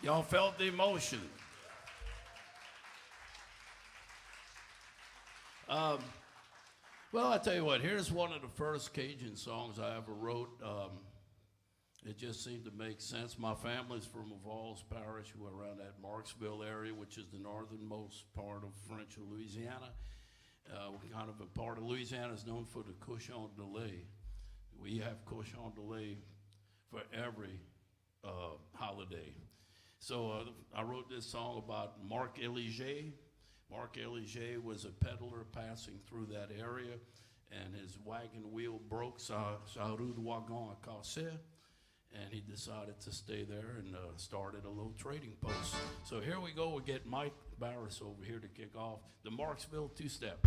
Y'all felt the emotion. Um, well, I tell you what, here's one of the first Cajun songs I ever wrote. It just seemed to make sense. My family's from Valls Parish. We're around that Marksville area, which is the northernmost part of French Louisiana. Kind of a part of Louisiana is known for the cochon de lait. We have cochon de lait for every holiday. So I wrote this song about Marc Elige. Marc Elige was a peddler passing through that area, and his wagon wheel broke, sa roue de wagon a cassé, and he decided to stay there and started a little trading post. So here we go. We get Mike Barris over here to kick off the Marksville two-step.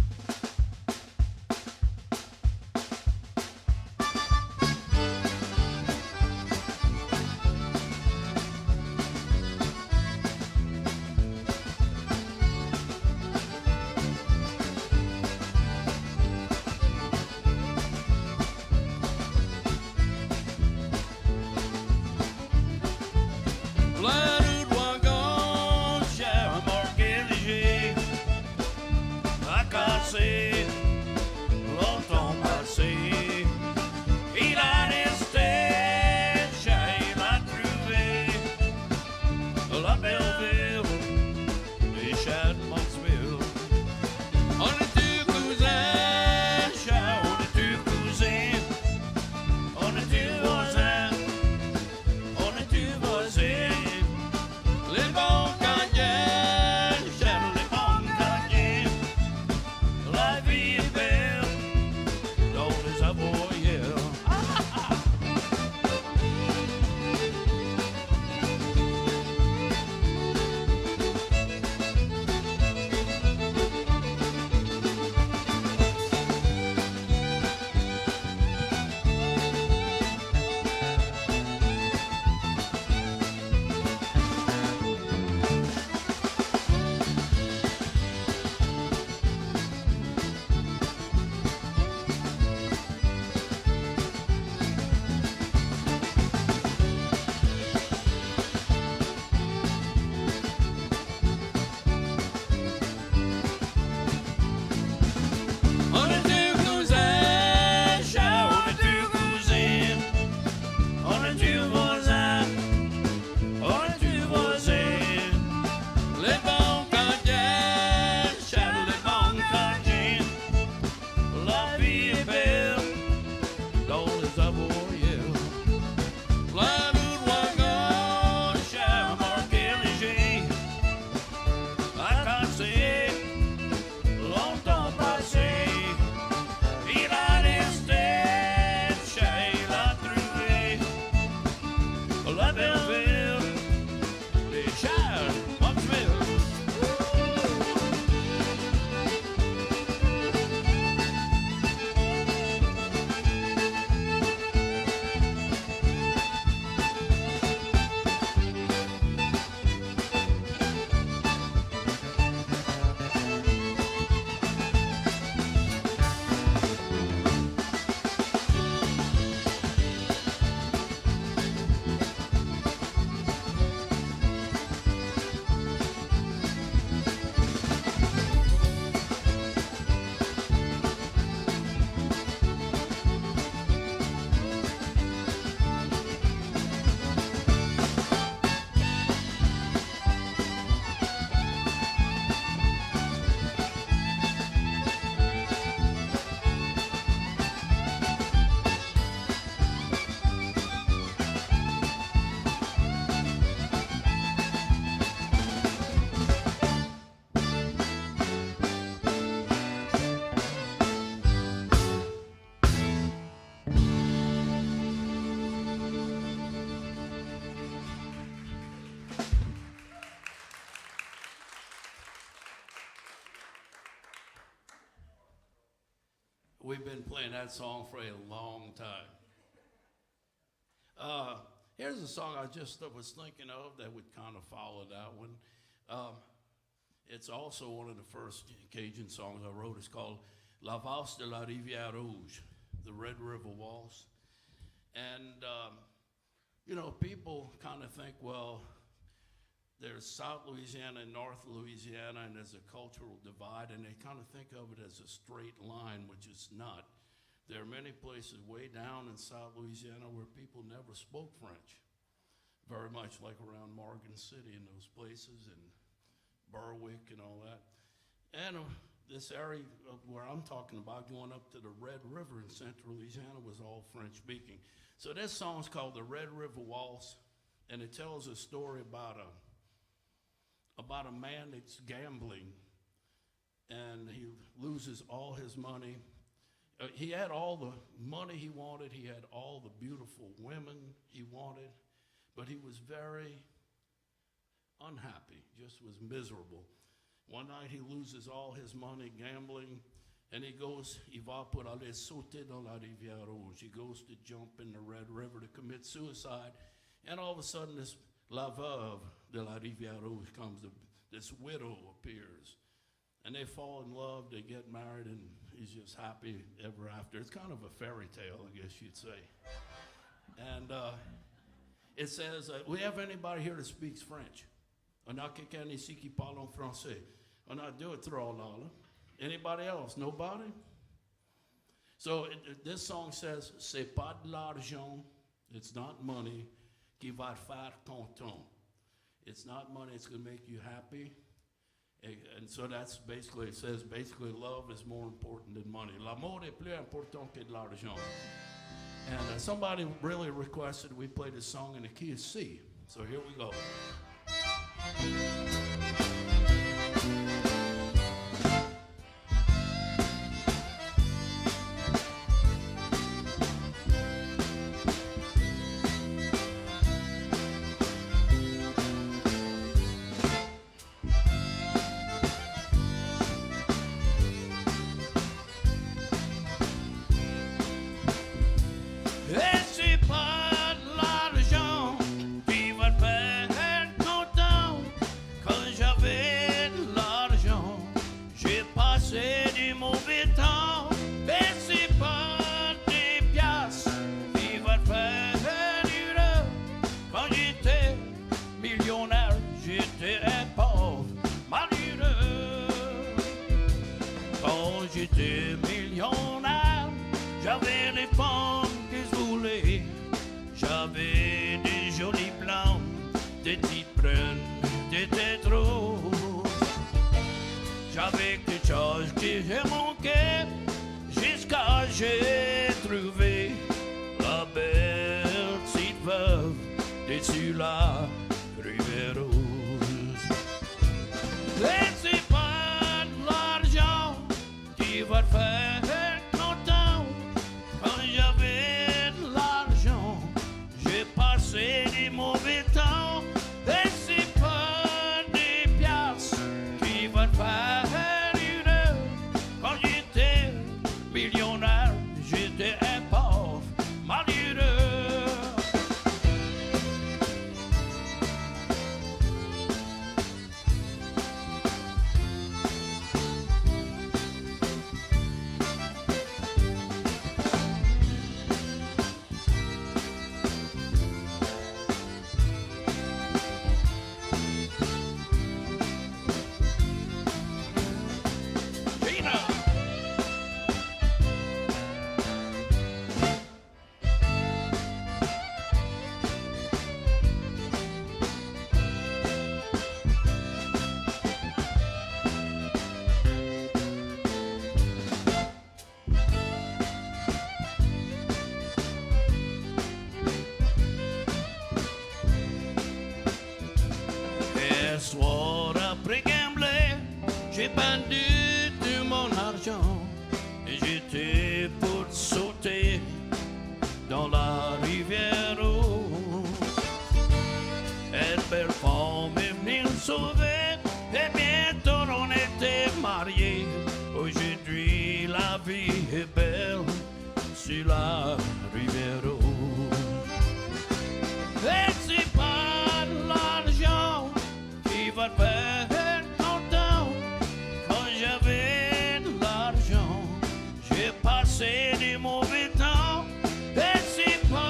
We've been playing that song for a long time. Here's a song I just was thinking of that would kind of follow that one. It's also one of the first Cajun songs I wrote. It's called La Valse de la Rivière Rouge, the Red River Waltz. And, you know, people kind of think, well, there's South Louisiana and North Louisiana, and there's a cultural divide, and they kind of think of it as a straight line, which it's not. There are many places way down in South Louisiana where people never spoke French, very much like around Morgan City and those places, and Berwick and all that. And this area where I'm talking about, going up to the Red River in central Louisiana, was all French speaking. So this song's called the Red River Waltz, and it tells a story about a man that's gambling, and he loses all his money. He had all the money he wanted. He had all the beautiful women he wanted, but he was very unhappy, just was miserable. One night he loses all his money gambling, and he va pour aller sauter dans la rivière rouge. He goes to jump in the Red River to commit suicide, and all of a sudden this la veuve de la rivière rouge comes, this widow appears, and they fall in love, they get married, and he's just happy ever after. It's kind of a fairy tale, I guess you'd say. And it says, we have anybody here that speaks French? On a quelqu'un ici qui parle en français? On a deux, trois là. Anybody else? Nobody? So this song says, c'est pas de l'argent, it's not money, qui va faire content. It's not money, it's going to make you happy. And so that's basically, it says basically love is more important than money. L'amour est plus important que de l'argent. And somebody really requested we play this song in the key of C. So here we go. J'étais millionnaire, j'avais les femmes que je voulais, j'avais des jolis plans, des petites brunes, des têtes roses. J'avais quelque chose que j'ai manqué, jusqu'à j'ai trouvé la belle petite veuve dessus la rivière rouge. Et c'est pas de l'argent qui va te faire content. Quand j'avais de l'argent, j'ai passé des mauvais temps. Et c'est pas des piastres qui vont te faire heureux. Quand j'étais millionnaire, j'étais un pauvre malheureux. Soir après gambler, j'ai perdu tout mon argent et j'étais pour sauter dans la rivière rouge. Elle belle femme est venue me sauver et bientôt on était mariés. Aujourd'hui la vie est belle sur la rivière rouge. Et c'est pas de l'argent qui va te faire content. Quand j'avais de l'argent, j'ai passé des mauvais temps. Et c'est pas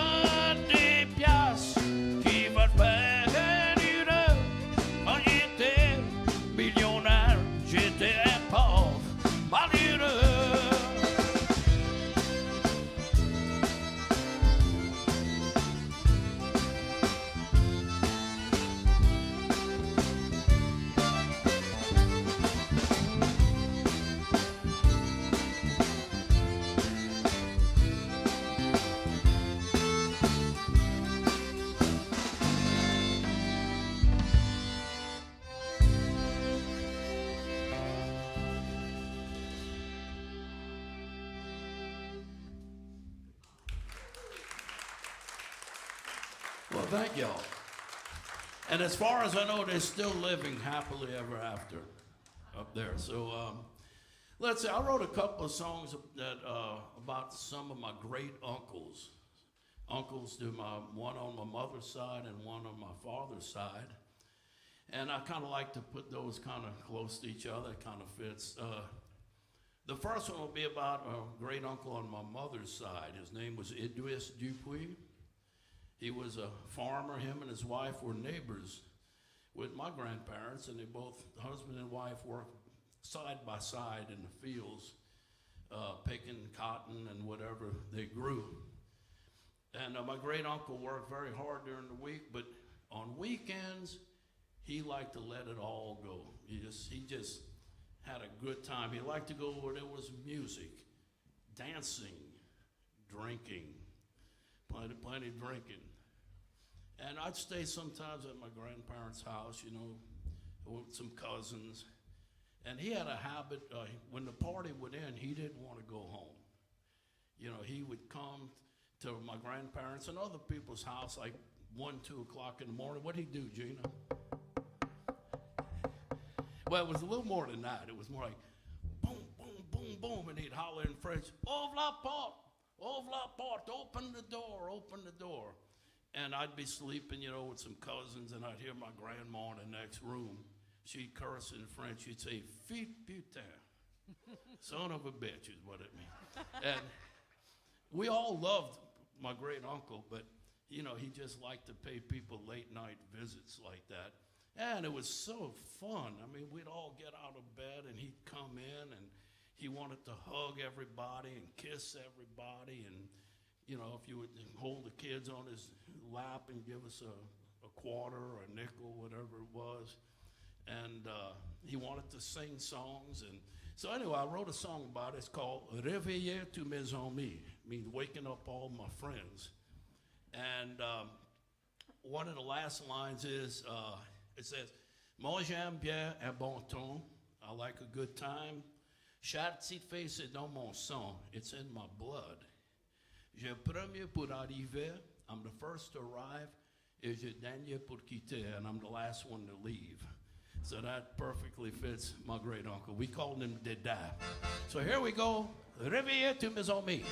thank y'all. And as far as I know, they're still living happily ever after up there. So let's see, I wrote a couple of songs that about some of my great uncles. Uncles to one on my mother's side and one on my father's side. And I kind of like to put those kind of close to each other. It kind of fits. The first one will be about a great uncle on my mother's side. His name was Idris Dupuis. He was a farmer. Him and his wife were neighbors with my grandparents, and they both, husband and wife, worked side by side in the fields, picking cotton and whatever they grew. And my great uncle worked very hard during the week, but on weekends, he liked to let it all go. He just had a good time. He liked to go where there was music, dancing, drinking, plenty drinking. And I'd stay sometimes at my grandparents' house, you know, with some cousins. And he had a habit, when the party would end, he didn't want to go home. You know, he would come to my grandparents and other people's house like 1, 2 o'clock in the morning. What'd he do, Gina? Well, it was a little more than that. It was more like boom, boom, boom, boom, and he'd holler in French, ouvre la porte, open the door, open the door. And I'd be sleeping, you know, with some cousins, and I'd hear my grandma in the next room. She'd curse in French. She'd say, "Fit putain," son of a bitch is what it means. And we all loved my great uncle, but, you know, he just liked to pay people late night visits like that. And it was so fun. I mean, we'd all get out of bed, and he'd come in, and he wanted to hug everybody and kiss everybody. And, you know, if you would hold the kids on his lap and give us a quarter or a nickel, whatever it was. And he wanted to sing songs. And so anyway, I wrote a song about it. It's called Réveiller tous mes amis, means waking up all my friends. And one of the last lines is, it says, moi j'aime bien un bon ton. I like a good time. Chaque petite fille, c'est dans mon sang. It's in my blood. J'ai le premier pour arriver. I'm the first to arrive. Et j'ai dernier pour quitter. And I'm the last one to leave. So that perfectly fits my great uncle. We called him Dada. So here we go. Réveillez tous mes amis.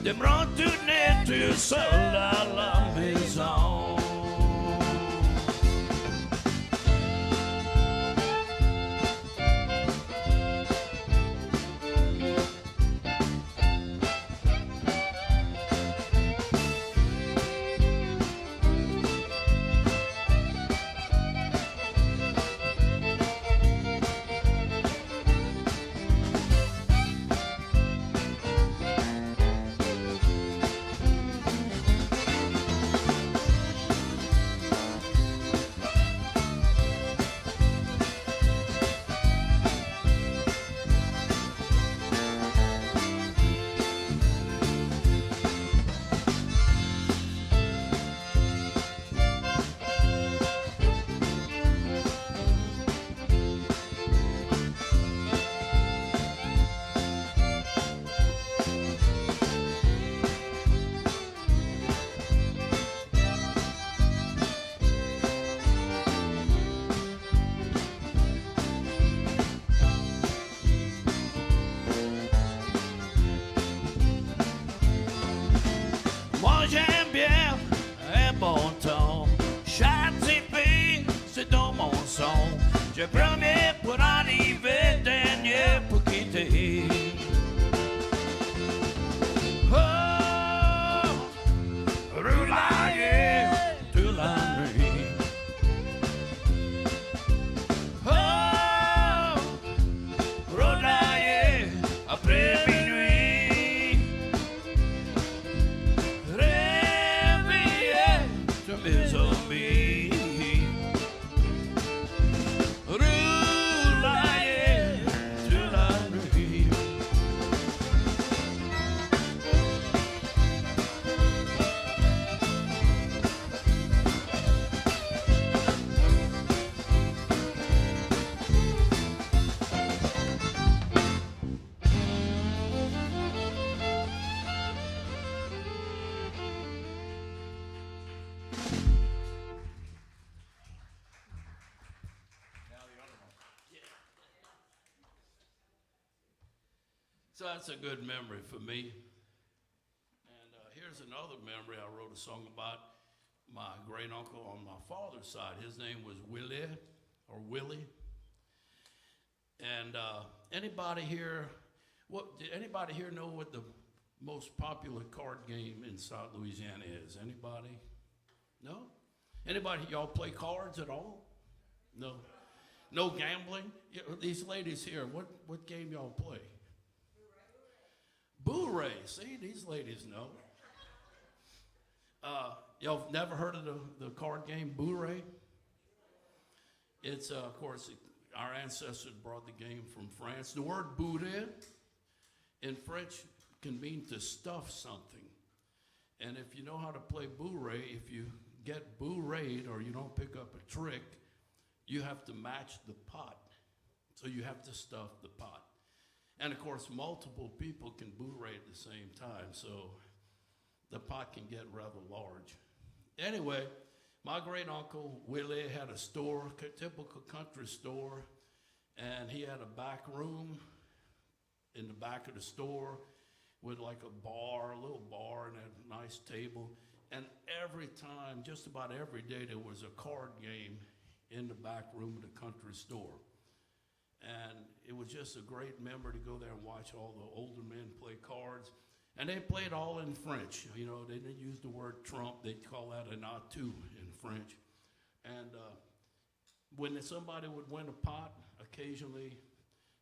De me retourner tout seul à la maison. Le premier pour arriver, dernier pour quitter. Oh, roulailler toute la nuit. Oh, roulailler après minuit. Réveiller tous mes zombies. Roulailler toute la nuit. So that's a good memory for me. And here's another memory. I wrote a song about my great uncle on my father's side. His name was Willie. And anybody here, did anybody here know what the most popular card game in South Louisiana is? Anybody? No? Anybody, y'all play cards at all? No? No gambling? Yeah, these ladies here, what game y'all play? Boo-ray. See, these ladies know. Y'all never heard of the card game Boo-ray? It's, of course, our ancestors brought the game from France. The word bourré in French can mean to stuff something. And if you know how to play Boo-ray, if you get Boo-rayed or you don't pick up a trick, you have to match the pot. So you have to stuff the pot. And of course, multiple people can Boo-ray at the same time, so the pot can get rather large. Anyway, my great uncle Willie had a store, a typical country store, and he had a back room in the back of the store with like a bar, a little bar, and a nice table. And every time, just about every day, there was a card game in the back room of the country store. And it was just a great memory to go there and watch all the older men play cards. And they played all in French. You know, they didn't use the word trump. They'd call that an atout in French. And when somebody would win a pot, occasionally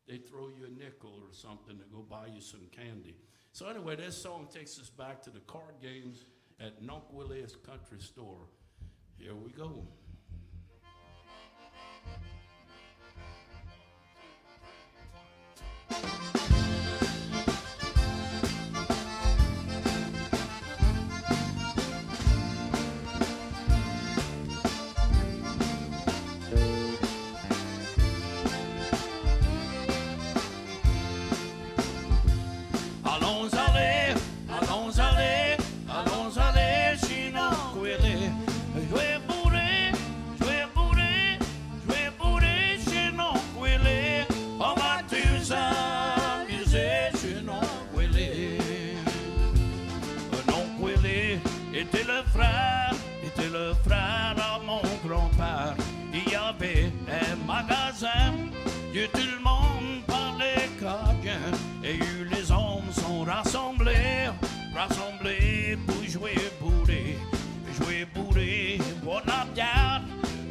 they'd throw you a nickel or something to go buy you some candy. So anyway, this song takes us back to the card games at Nunc Willie's country store. Here we go. Allons aller, chez Nunc Willie. Je vais bourrer chez Nunc Willie. On va tous s'amuser chez Nunc Willie. Nunc Willie était le frère à mon grand-père. Il y avait un magasin, et tout le monde parlait cadien. Et les hommes sont rassemblés pour jouer bourré, boire la bière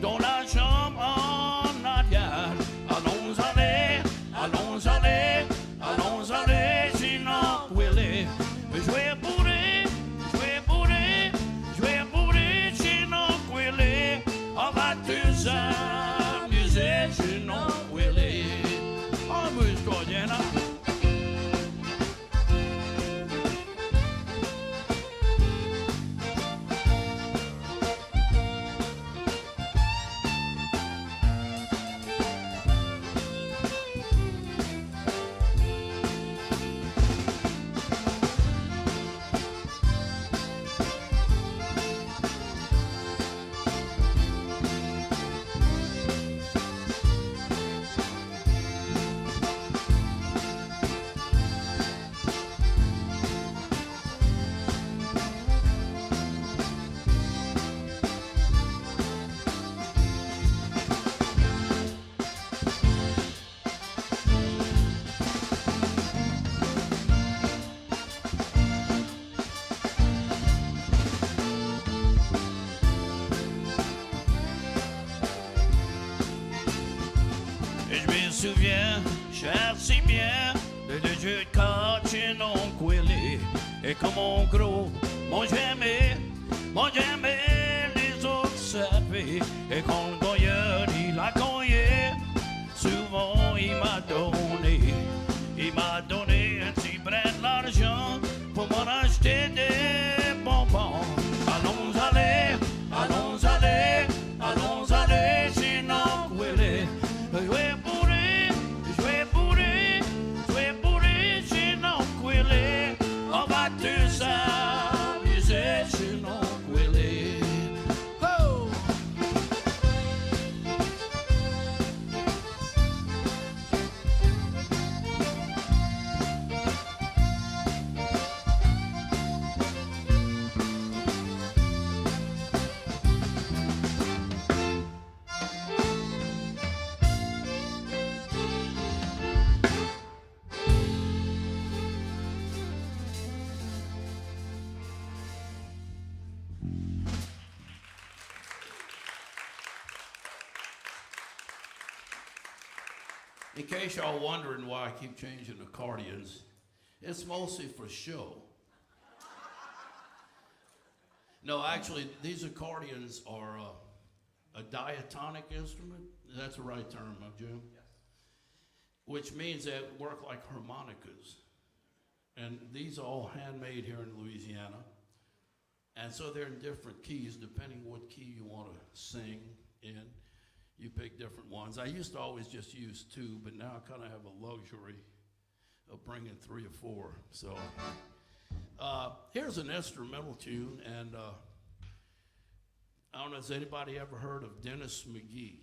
dans la chambre en arrière. Allons aller, chez Nunc Willie. Jouer bourré, chez Nunc Willie. On va tous amuser chez Nunc Willie. Amuse-toi bien, hein? si bien de deux jeux de cartes chez non quelli. Et comme mon gros, mon jamais les autres servis. Et quand le goyeur il a cogné, souvent il m'a donné un petit brin d'argent pour m'en acheter des bonbons. Allons aller, allons aller, allons aller chez non quelli. Jouer bourré chez non quelli. On va tous s'amuser chez non quelli. Oh! In case y'all wondering why I keep changing accordions, it's mostly for show. No, actually, these accordions are a diatonic instrument. That's the right term, huh, Jim? Yes. Which means they work like harmonicas. And these are all handmade here in Louisiana. And so they're in different keys, depending what key you want to sing in. You pick different ones. I used to always just use two, but now I kind of have a luxury of bringing 3 or 4. So here's an instrumental tune, and I don't know, has anybody ever heard of Dennis McGee?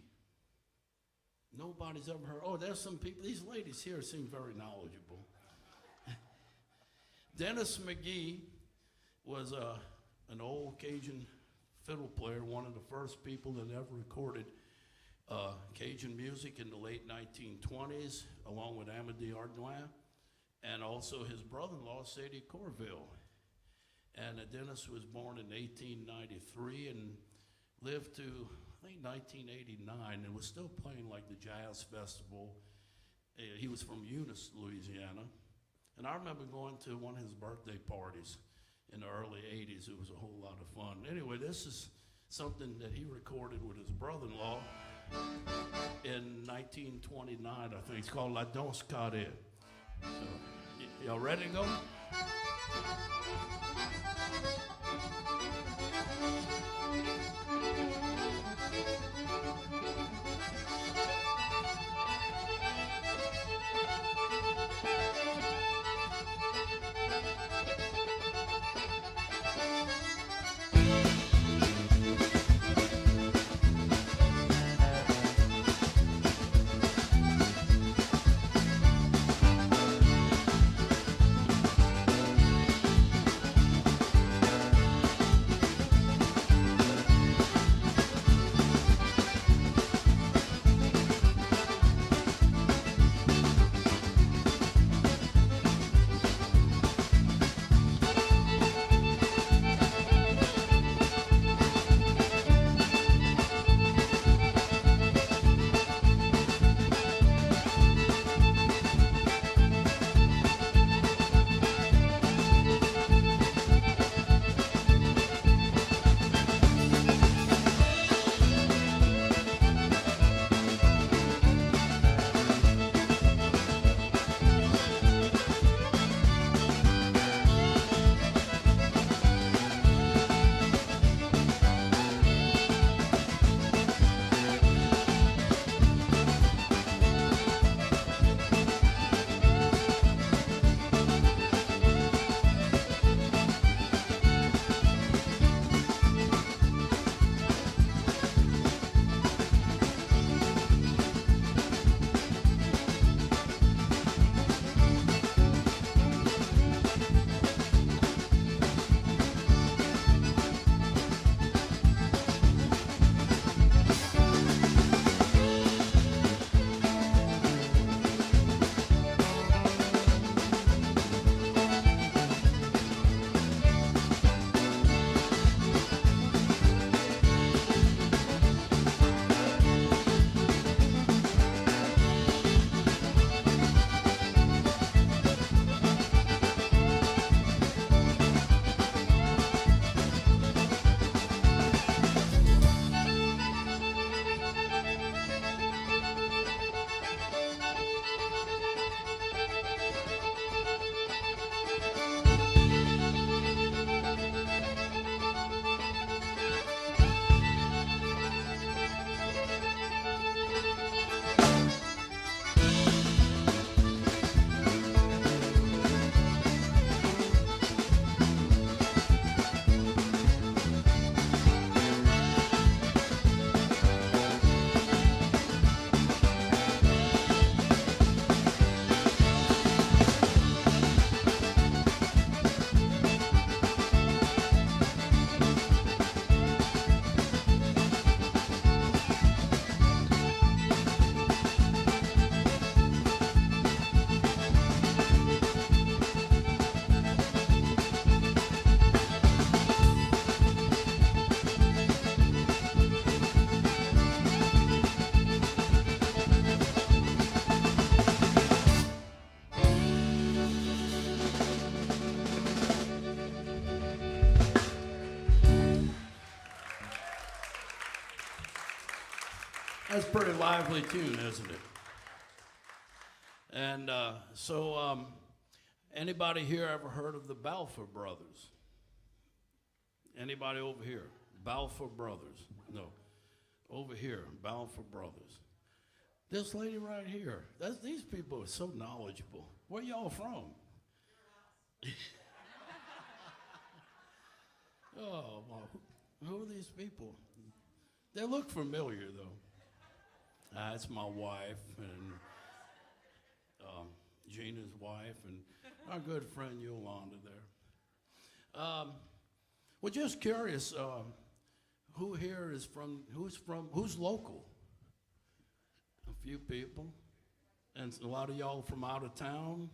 Nobody's ever heard. Oh, there's some people. These ladies here seem very knowledgeable. Dennis McGee was an old Cajun fiddle player, one of the first people that ever recorded Cajun music in the late 1920s, along with Amédée Ardoin, and also his brother-in-law, Sadie Corville. And Dennis was born in 1893 and lived to, I think, 1989, and was still playing like the Jazz Festival. He was from Eunice, Louisiana. And I remember going to one of his birthday parties in the early 80s. It was a whole lot of fun. Anyway, this is something that he recorded with his brother-in-law in 1929, I think. It's called La Danse Carrée. So, y'all ready to go? That's a pretty lively tune, isn't it? And anybody here ever heard of the Balfour Brothers? Anybody over here? Balfour Brothers? No. Over here, Balfour Brothers. This lady right here. These people are so knowledgeable. Where y'all from? Oh, well, who are these people? They look familiar, though. It's my wife and Gina's wife and our good friend Yolanda there. We're just curious, who here is who's local? A few people. And a lot of y'all from out of town.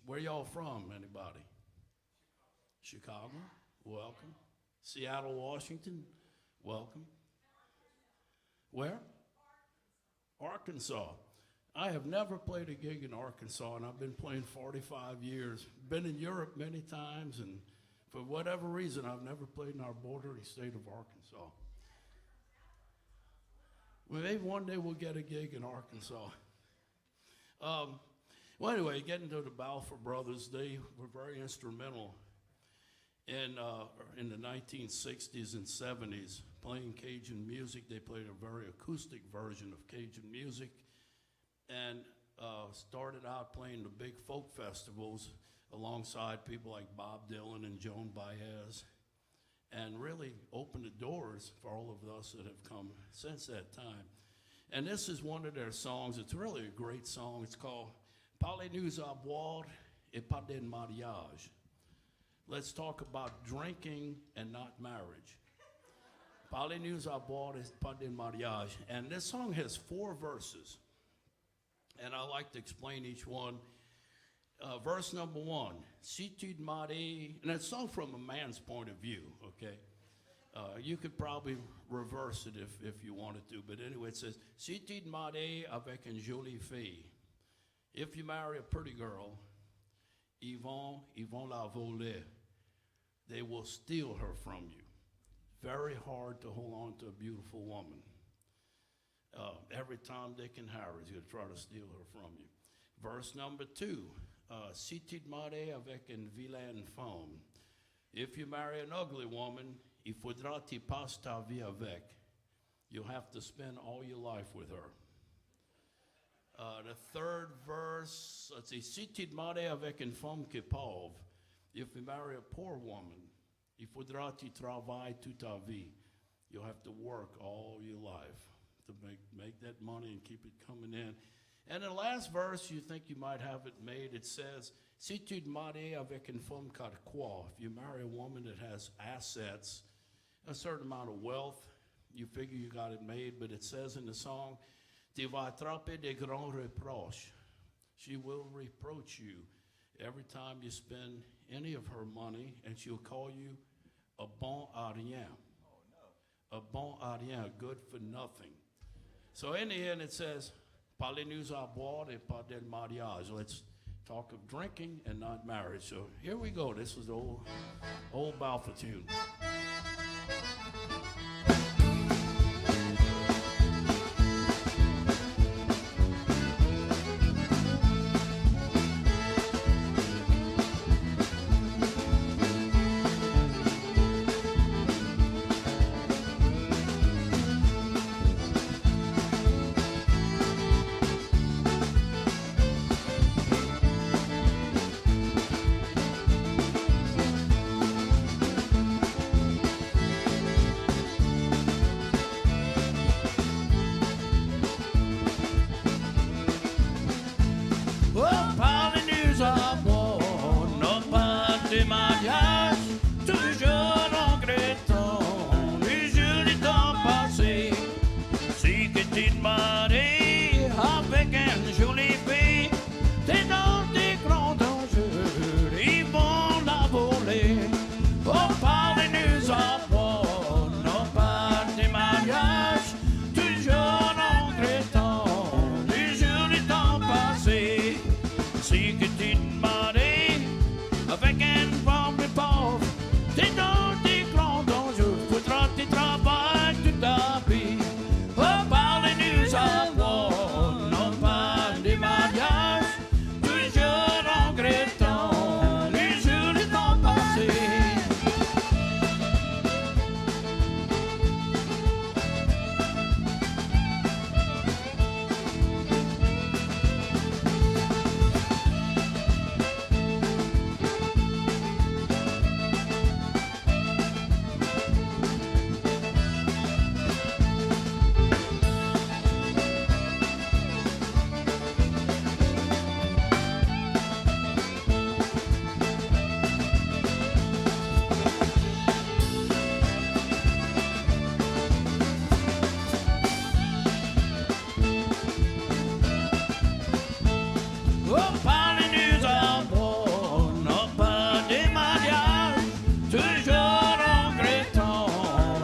Where y'all from, anybody? Chicago, welcome. Seattle, Washington, welcome. Where? Arkansas. I have never played a gig in Arkansas, and I've been playing 45 years. Been in Europe many times, and for whatever reason, I've never played in our bordering state of Arkansas. Well, maybe one day we'll get a gig in Arkansas. Well, anyway, getting to the Balfour Brothers, they were very instrumental in the 1960s and 70s, playing Cajun music. They played a very acoustic version of Cajun music and started out playing the big folk festivals alongside people like Bob Dylan and Joan Baez, and really opened the doors for all of us that have come since that time. And this is one of their songs. It's really a great song. It's called Parlez-nous à boire et pas de mariage. Let's talk about drinking and not marriage. Parlez-nous à boire et pas de mariage. And this song has 4 verses. And I like to explain each one. Verse number 1, si tu te maries, and it's sung from a man's point of view, okay? You could probably reverse it if you wanted to, but anyway, it says, si tu te maries avec une jolie fille. If you marry a pretty girl, ils vont la voler. They will steal her from you. Very hard to hold on to a beautiful woman. Every time Dick and Harry's going to try to steal her from you. Verse number 2, si tu te maries avec une vilaine femme. If you marry an ugly woman, il faudra tu passes ta vie avec. You'll have to spend all your life with her. The third verse, let's see, si tu te maries avec une femme qui est pauvre. If you marry a poor woman, il faudra tu travailles toute ta vie. You'll have to work all your life to make that money and keep it coming in. And the last verse, you think you might have it made, it says, si tu te maries avec une femme qui a quoi. If you marry a woman that has assets, a certain amount of wealth, you figure you got it made, but it says in the song, tu vas attraper des grands reproches. She will reproach you every time you spend any of her money, and she'll call you a bon à rien. Oh, no. A bon à rien, good for nothing. So in the end, it says, parlez-nous à boire et pas de mariage. Let's talk of drinking and not marriage. So here we go. This was the old Balfour tune. Oh, par les nuits à bord, non pas des mariages, toujours regrettant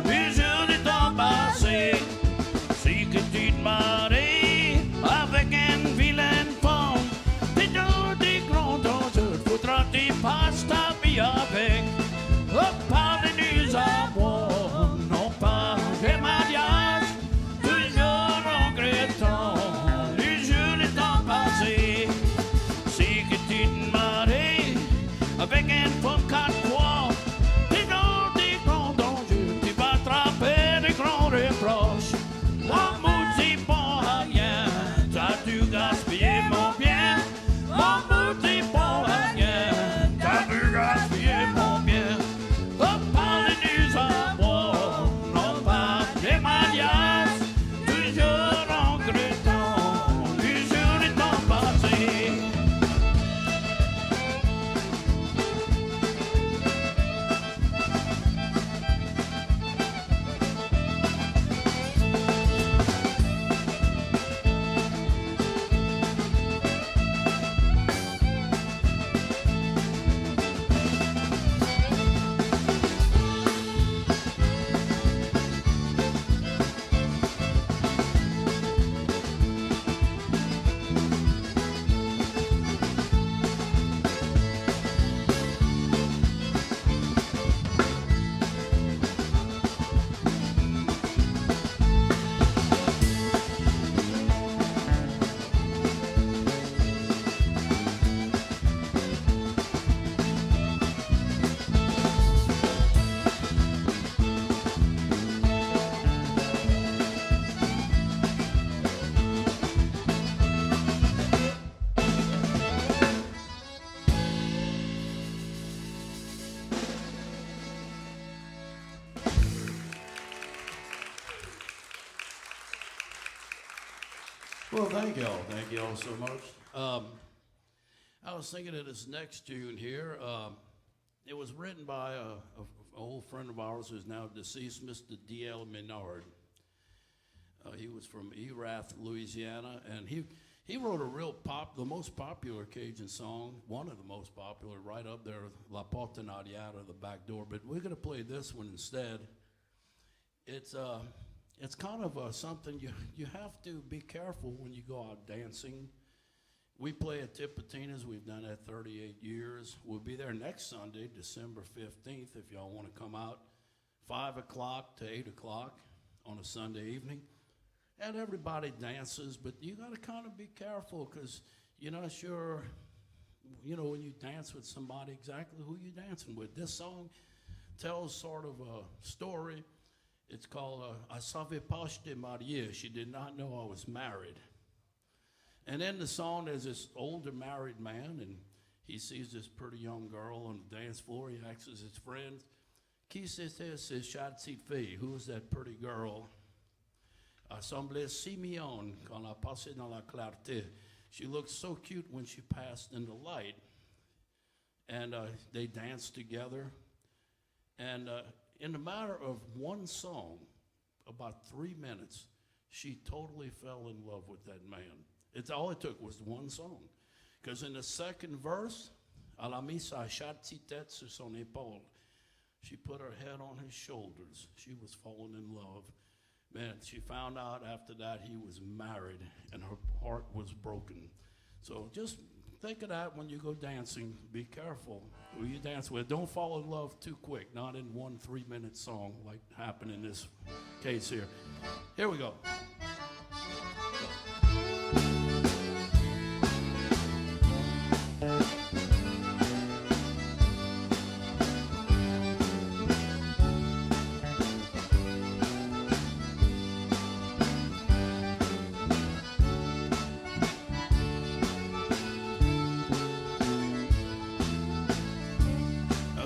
les jours du temps passé. Si que tu te maries avec une vilaine femme, t'es dans des grands dangers, faudra que tu passes ta vie avec. Oh, par les nuits à bord, non pas des mariages, toujours regrettant les jours du temps passé. Si que tu te maries avec une femme quatre fois, t'es dans des grands dangers, tu vas attraper des grands reproches. Mon maudit bon à rien, t'as-tu gaspillé mon bien? Mon maudit bon à rien, t'as-tu gaspillé mon bien? Oh, par les nuits à boire, non pas des mariages, toujours regrettant les jours du temps passé. Well, thank y'all. Thank y'all so much. I was thinking of this next tune here. It was written by an old friend of ours who's now deceased, Mr. D.L. Menard. He was from Erath, Louisiana, and he wrote the most popular Cajun song, one of the most popular, right up there, La Porte en Arrière, the back door. But we're going to play this one instead. It's kind of something you have to be careful when you go out dancing. We play at Tipitina's. We've done that 38 years. We'll be there next Sunday, December 15th, if y'all want to come out, 5 o'clock to 8 o'clock on a Sunday evening. And everybody dances, but you got to kind of be careful because you're not sure, when you dance with somebody exactly who you're dancing with. This song tells sort of a story. It's called I savais pas j'étais marié. She did not know I was married. And in the song, there's this older married man, and he sees this pretty young girl on the dance floor. He asks his friends, Qui c'était cette châtie fille? Who is that pretty girl? Elle semblait si mignonne quand elle passait dans la clarté. She looked so cute when she passed in the light. And they danced together. And in a matter of one song, about 3 minutes, she totally fell in love with that man. All it took was one song. Because in the second verse, elle a mis sa châtie tête sur son épaule. She put her head on his shoulders. She was falling in love. Man, she found out after that he was married, and her heart was broken. So just think of that when you go dancing. Be careful who you dance with. Don't fall in love too quick, not in 1 3-minute song like happened in this case here. Here we go.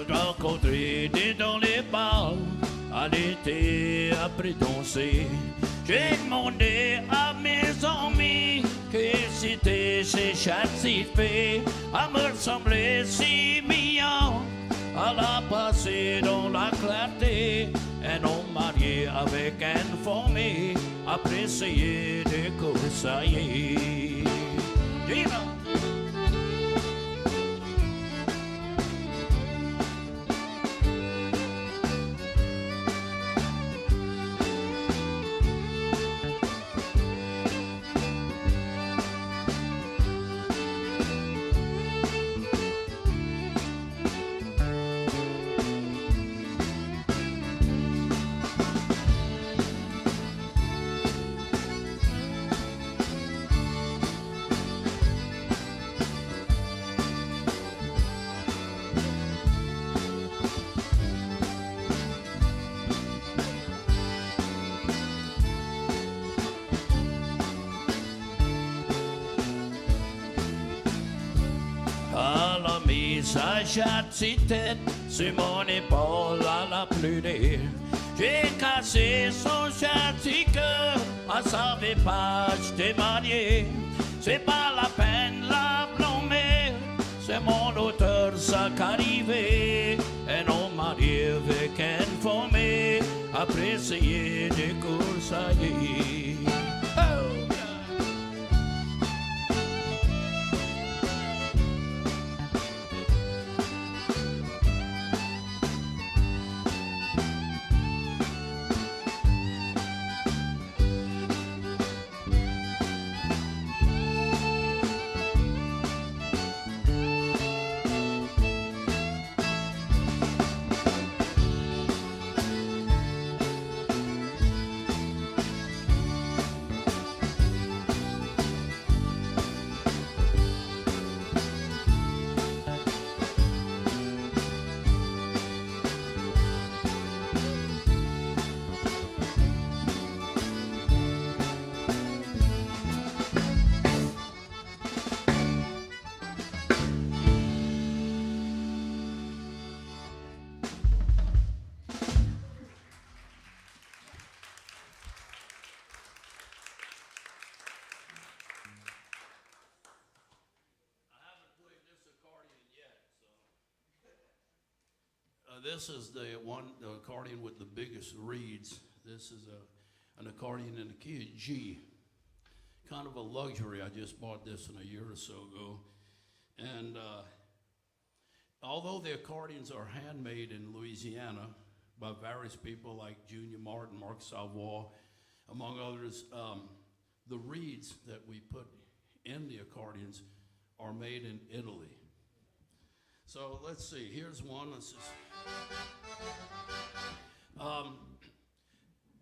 Rencontré dans les bars à l'été après danser. J'ai demandé à mes amis que c'était ces châties fées. Elle me ressemblait si mignon. Elle a passé dans la clarté. Un homme marié avec une famille. Après essayer de conseiller. Dis-le. sa gentille tête sur mon épaule à la pluie. J'ai cassé son gentil cœur, elle savait pas je t'ai marié. C'est pas la peine la blâmer, c'est mon auteur ça qu'arrivé. Un homme marié avec une femme, après essayer de coursailler. This is the accordion with the biggest reeds. This is an accordion in the key of G. Kind of a luxury. I just bought this a year or so ago. And although the accordions are handmade in Louisiana by various people like Junior Martin, Mark Savoy, among others, the reeds that we put in the accordions are made in Italy. So let's see, here's one.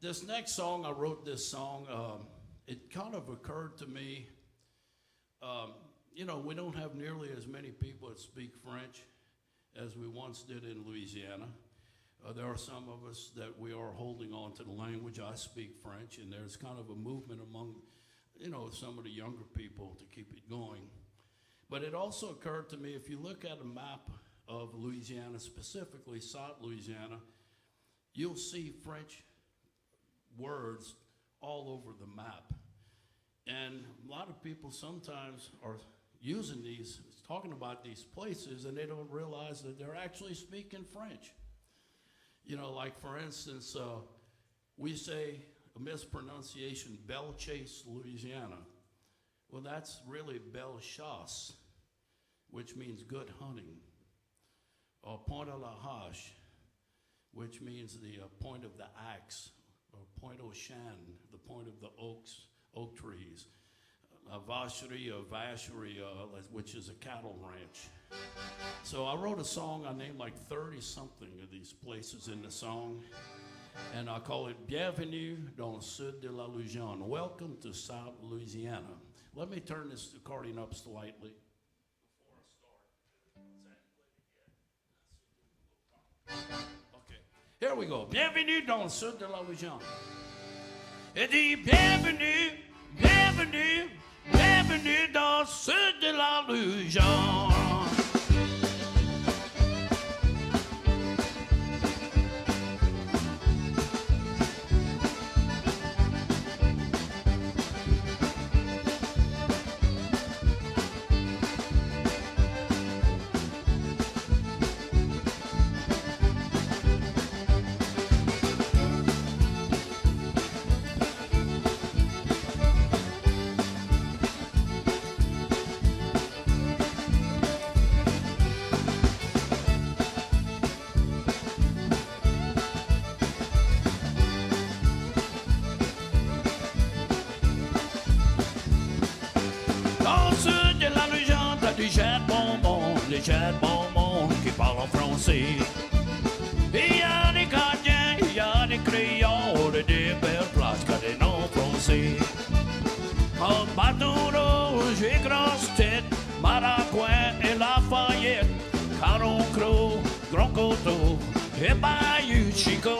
This next song, I wrote this song, it kind of occurred to me, you know, we don't have nearly as many people that speak French as we once did in Louisiana. There are some of us that we are holding on to the language. I speak French, and there's kind of a movement among, you know, some of the younger people to keep it going. But it also occurred to me, if you look at a map of Louisiana, specifically South Louisiana, you'll see French words all over the map. And a lot of people sometimes are using these, talking about these places, and they don't realize that they're actually speaking French. You know, like for instance, we say a mispronunciation, Belchase, Louisiana. Well, that's really Bellechasse, which means good hunting. Or Point à la Hache, which means the point of the axe, or Point au Chien, the point of the oak trees. Vacherie or Vacherie, which is a cattle ranch. So I wrote a song, I named like 30-something of these places in the song, and I call it Bienvenue dans le Sud de la Louisiane. Welcome to South Louisiana. Let me turn this accordion up slightly before I start. Okay, here we go. Bienvenue dans le Sud de la Louisiane. Et dit bienvenue, bienvenue, bienvenue dans le Sud de la Louisiane. Des gens de bon monde qui parlent en français. Il y a des Canadiens, il y a des créoles, et des belles places que des noms français. Comme Baton Rouge et Grosse Tête, Maracouin et Lafayette, Caron Croc, Grand Coteau et Bayou Chico.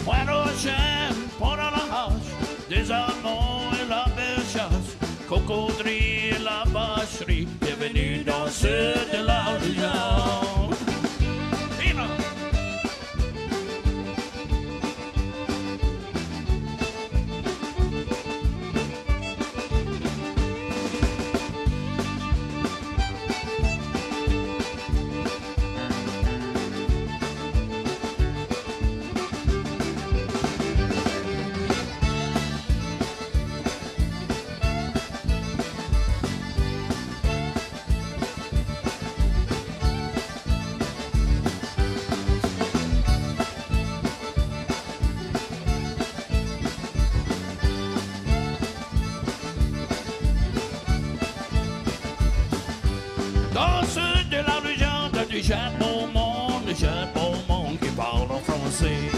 Point au Chien, Pont à la Hache, des Allemands et la Bellechasse. Cocodrie et la vacherie, bienvenue dans le sud de la région. Viva! Dans le sud de la région, t'as des beau monde qui parlent en français.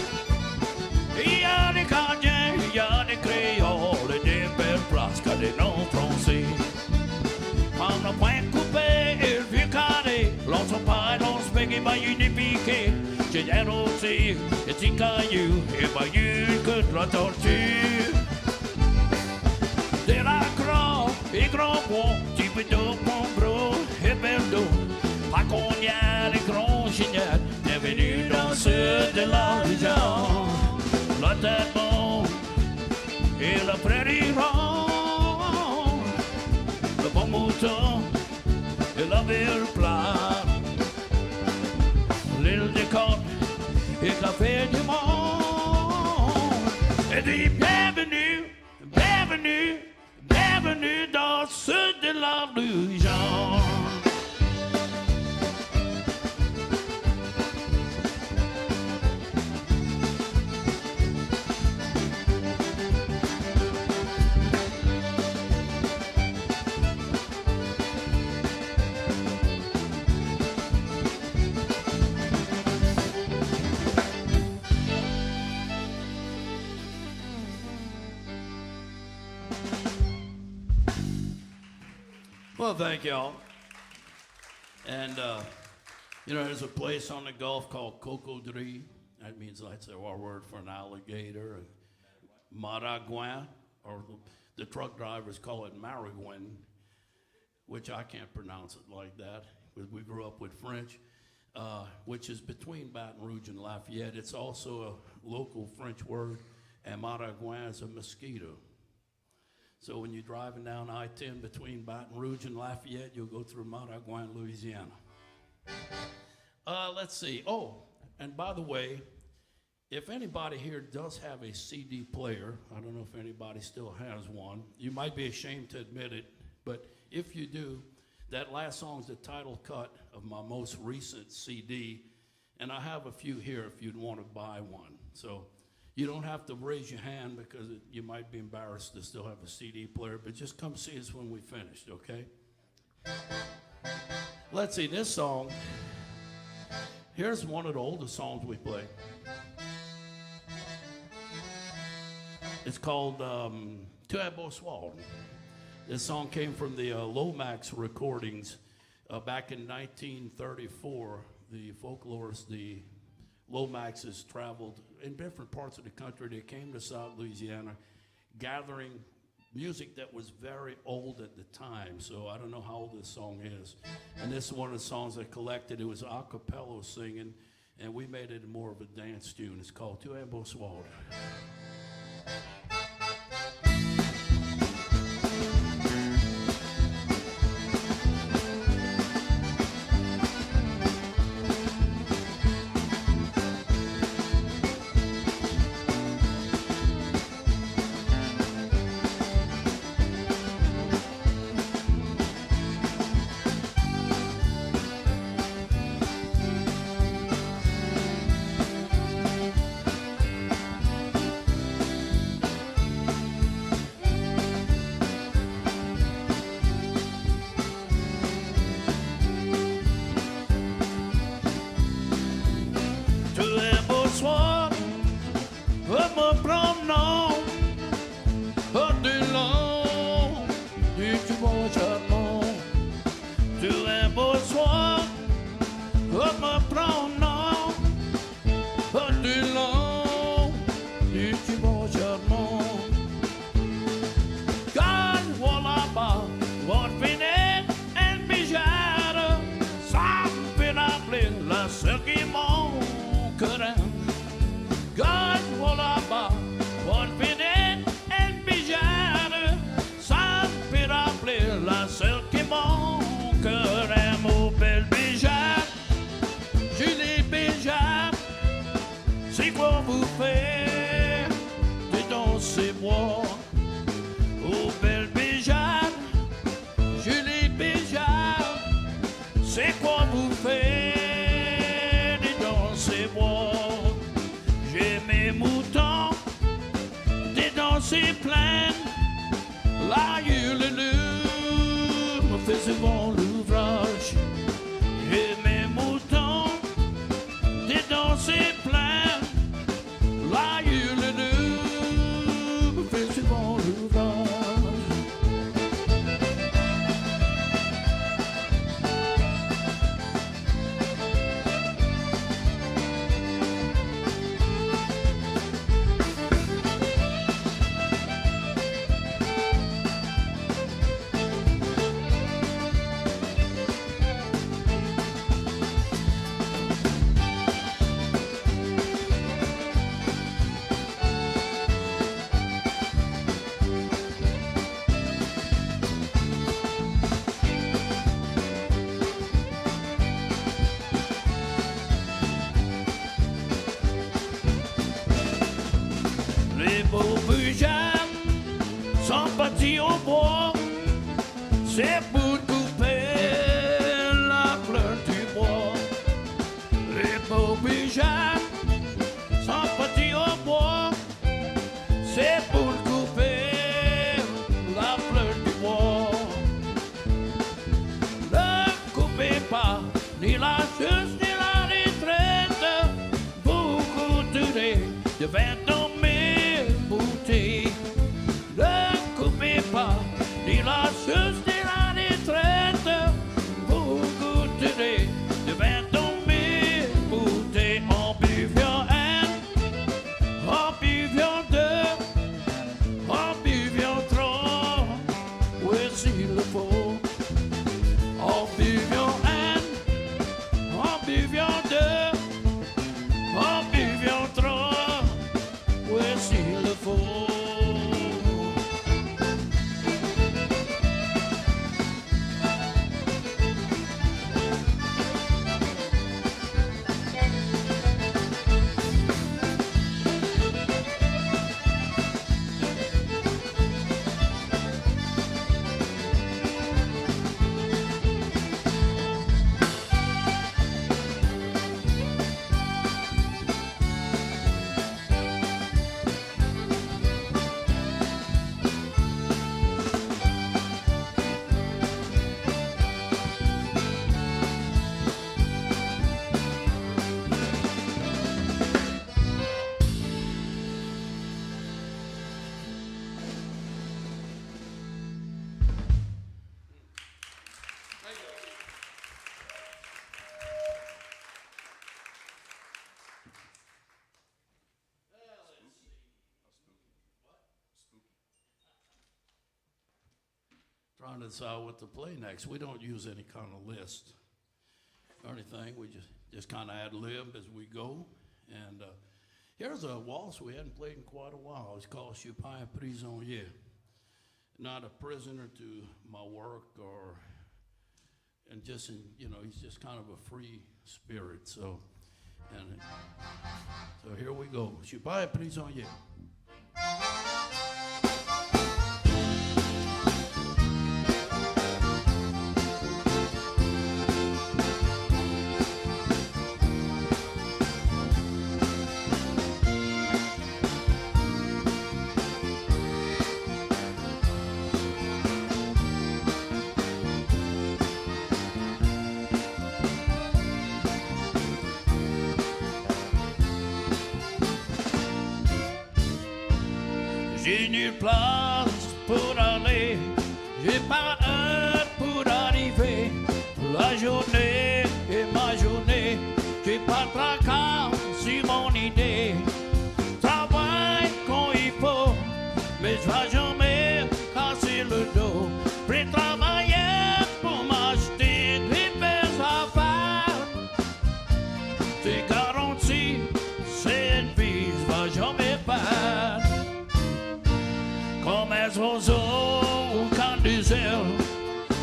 Il y a des Canadiens, il y a des créoles, et des belles places qui ont des noms français. En un point coupé et le vieux carré, l'on se paille, l'on se paye, bayou des piquets. J'ai des rôtis, des petits cailloux, et bayou que de la tortue. Des raccords et grands bois, petit peu d'eau, pombreau et berdo. Pas qu'on y a les grands géniales, bienvenue dans le sud de la région. Le tellement et la prairie ronde, le bon mouton et la ville plate, l'île des côtes et café du monde. Et dis bienvenue, bienvenue, bienvenue dans le sud de la région. Well, thank y'all. And, you know, there's a place on the Gulf called Cocodrie. That means, that's our word for an alligator. Maragouin, or the truck drivers call it Maragouin, which I can't pronounce it like that. We grew up with French, which is between Baton Rouge and Lafayette. It's also a local French word, and Maragouin is a mosquito. So when you're driving down I-10 between Baton Rouge and Lafayette, you'll go through Maragouin, Louisiana. Let's see. Oh, and by the way, if anybody here does have a CD player, I don't know if anybody still has one. You might be ashamed to admit it, but if you do, that last song is the title cut of my most recent CD, and I have a few here if you'd want to buy one. So you don't have to raise your hand because you might be embarrassed to still have a CD player, but just come see us when we finished, okay? Let's see, this song, here's one of the oldest songs we play. It's called Tu es beau soir. This song came from the Lomax recordings back in 1934. The folklorists, the Lomaxes traveled in different parts of the country. They came to South Louisiana gathering music that was very old at the time. So I don't know how old this song is. And this is one of the songs I collected. It was a cappella singing, and we made it more of a dance tune. It's called Tu es beau soir. Voilà, c'est quoi vous faire dans ces bois? Oh belle Béjade, jolie Béjade, c'est quoi vous faire dans ces bois? J'ai mes moutons, dans ces plaines, là le loup me fait souvent l'ouvrage. J'ai mes moutons, dans ces plaines, là le loup me fait souvent l'ouvrage. Les beaux Béjades sont partis au bois, c'est pour couper la fleur du bois. Les beaux Béjades sont partis au bois, c'est pour couper la fleur du bois. Ne coupez pas ni la chose ni la retraite, vous coûterez de 20 ans. Ne coupez pas ni la chose ni la retraite, vous goûterez de 20 ans mes bouteilles en buvant un, en buvant deux, en buvant trois, oui s'il le faut, en buvant un, en buvant deux, en buvant trois, oui s'il le faut. Trying to decide what to play next. We don't use any kind of list or anything. We just kind of ad lib as we go. And here's a waltz we hadn't played in quite a while. It's called Je suis pas un prisonnier. Not a prisoner to my work and just he's just kind of a free spirit. So here we go. Je suis pas un prisonnier. J'ai nulle place pour aller, j'ai pas heure pour arriver. La journée est ma journée, j'ai pas de tracas sur mon idée. Travaille quand il faut, mais je vais jamais casser le dos. Prêt travailler pour m'acheter des belles affaires. C'est garanti, c'est une vie, je vais jamais perdre. Comme un oiseau au camp des ailes,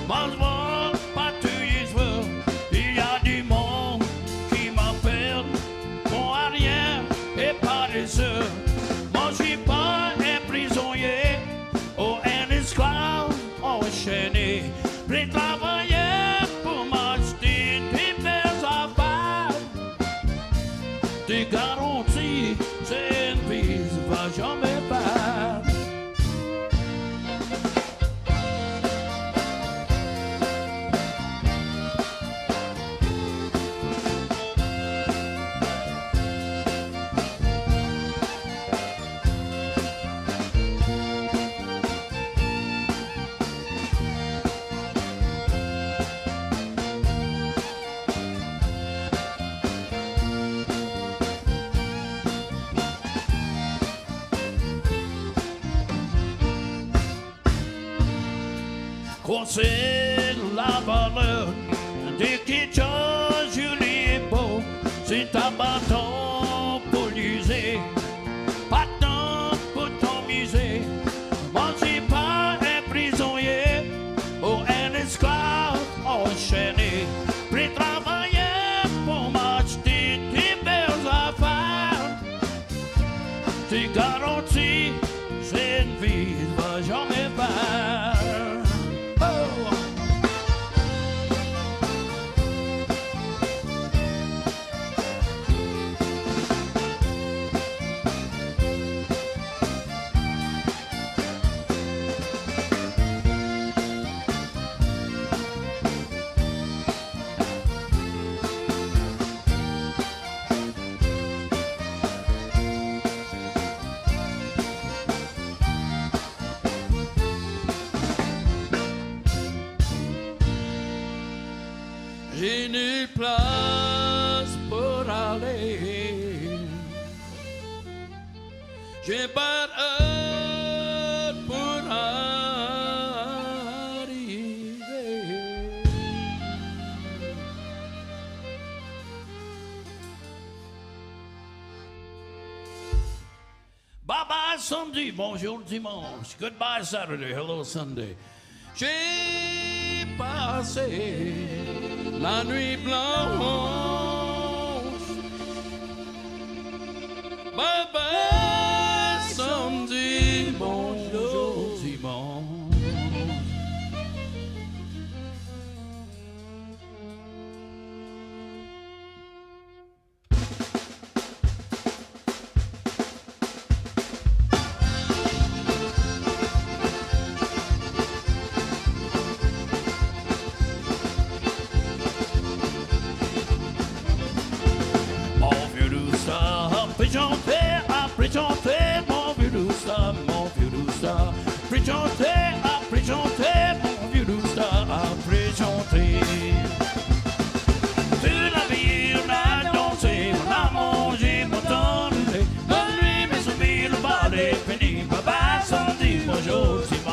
mange-moi pas tous les jours. Il y a du monde qui m'appelle, bon à rien et enchaîné, puis travailler pour m'acheter des belles affaires. T'es garanti, c'est une vie, ça va jamais perdre. C'est la valeur des kitchens, Julie est beau, c'est un bâton pour l'user, pas de temps pour t'amuser, mangez pas un prisonnier ou un esclave enchaîné, puis travailler pour m'acheter des belles affaires, c'est garanti, c'est une vie, va jamais faire. J'ai nulle place pour aller. J'ai pas d'heure pour arriver. Bye bye Sunday, bonjour dimanche. Goodbye Saturday, hello Sunday. J'ai passé la nuit blanche. Bye bye samedi, bonjour dimanche. Après chanter, mon vieux douceur, mon vieux douceur. Après chanter, mon vieux douceur, après chanter. Toute la vie, on a dansé, on a mangé, mon temps de lait. Bonne nuit, mes souvenirs, le bal est fini. Bye bye, samedi, bonjour, dimanche.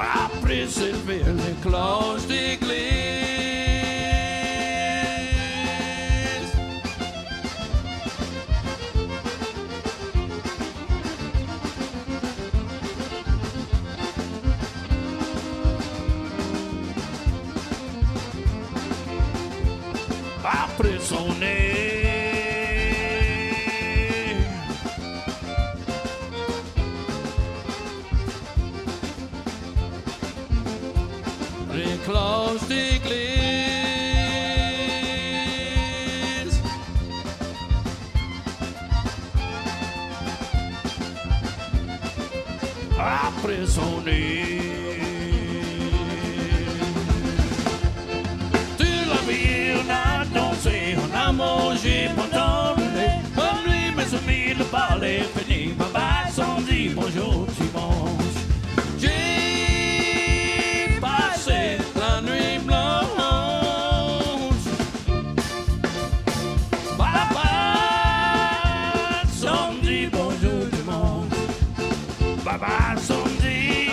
Après s'élever les cloches d'église. Après sonner après son nez. Toute la vie on a dansé, on a mangé pendant le lait. Bonne nuit mes amis, le bal est fini. Bye bye samedi, bonjour dimanche. J'ai passé la nuit blanche. Bye bye samedi, bonjour dimanche. Bye bye samedi,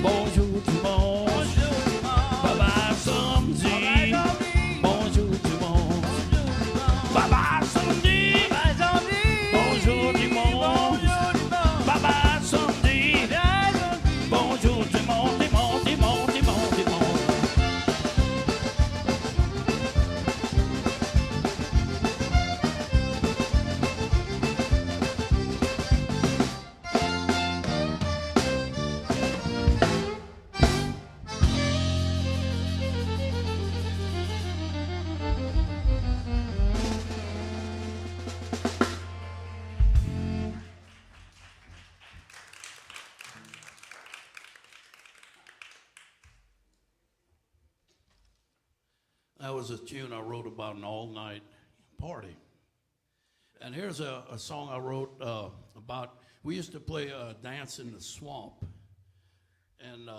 bonjour dimanche. Bye bye samedi, bonjour dimanche. Bye bye samedi, bonjour dimanche. Bye bye samedi, bonjour dimanche, dimanche, dimanche, dimanche, dimanche. That was a tune I wrote about an all-night party. And here's a song I wrote about, we used to play Dance in the Swamp. And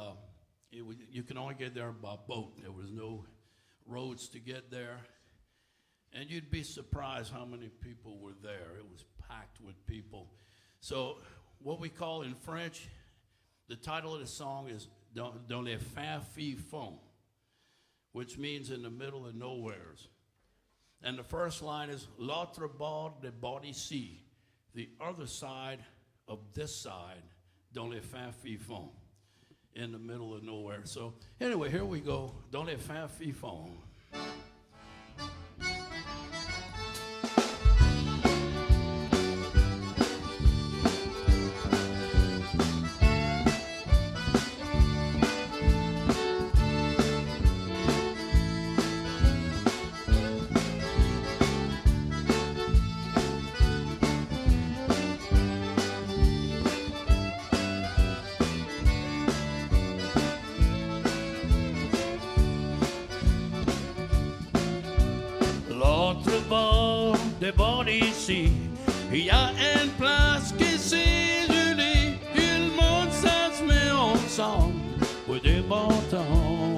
you can only get there by boat. There was no roads to get there. And you'd be surprised how many people were there. It was packed with people. So what we call in French, the title of the song is Dans les fins fonds, which means in the middle of nowheres. And the first line is l'autre bord de bord ici, the other side of this side, dans les fins fonds, in the middle of nowhere. So anyway, here we go, dans les fins fonds. L'autre bord de bord ici, il y a une place qui s'est gelée. Tout le monde ça se met ensemble pour des bons temps.